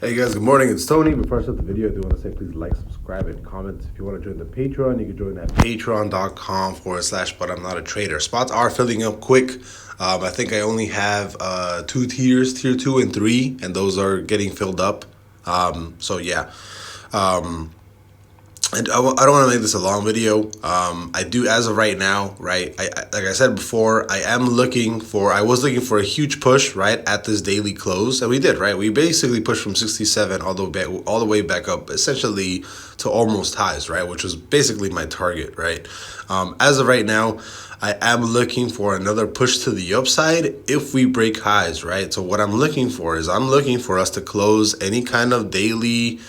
Hey guys, good morning. It's Tony. Before I start the video, I do want to say please like, subscribe, and comment. If you want to join the Patreon, you can join at patreon.com/but I'm not a trader. Spots are filling up quick. I think I only have two tiers, tier 2 and 3, and those are getting filled up. So yeah. I don't want to make this a long video. I do, as of right now, right? Like I said before, I was looking for a huge push, right, at this daily close, and we did, right? We basically pushed from 67 all the way back up, essentially to almost highs, right, which was basically my target, right? As of right now, I am looking for another push to the upside if we break highs, right? So what I'm looking for is I'm looking for us to close any kind of daily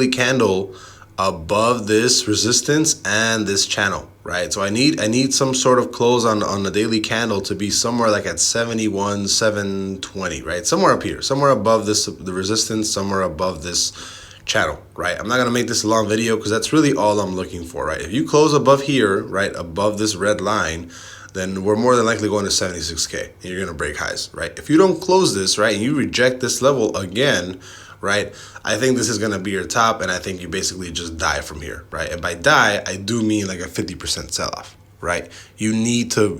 candle above this resistance and this channel, right? So I need some sort of close on the daily candle to be somewhere like at 71,720, right? Somewhere up here, somewhere above the resistance, somewhere above this channel, right? I'm not gonna make this a long video because that's really all I'm looking for, right? If you close above here, right, above this red line, then we're more than likely going to 76K and you're gonna break highs, right? If you don't close this, right, and you reject this level again, right, I think this is going to be your top, and I think you basically just die from here, right? And by die, I do mean like a 50% sell-off, right? You need to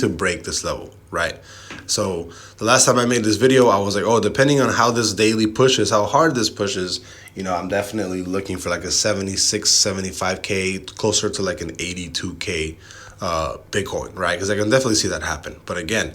break this level, right? So the last time I made this video, I was like, oh, depending on how this daily pushes, how hard this pushes, you know, I'm definitely looking for like a 76, 75K, closer to like an 82K Bitcoin, right? Because I can definitely see that happen. But again,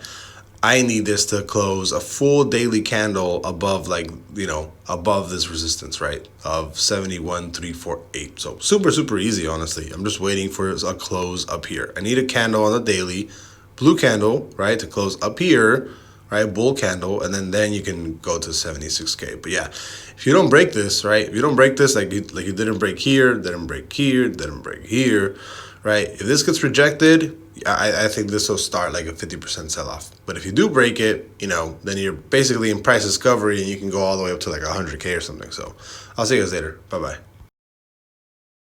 I need this to close a full daily candle above, like, you know, above this resistance, right, of 71,348. So super easy, honestly. I'm just waiting for a close up here. I need a candle on the daily, blue candle, right, to close up here, right, bull candle, and then you can go to 76K. But yeah, if you don't break this, right, if you don't break this, like you didn't break here, didn't break here, didn't break here, right, if this gets rejected, I think this will start like a 50% sell-off. But if you do break it, you know, then you're basically in price discovery and you can go all the way up to like 100K or something. So I'll see you guys later. Bye-bye.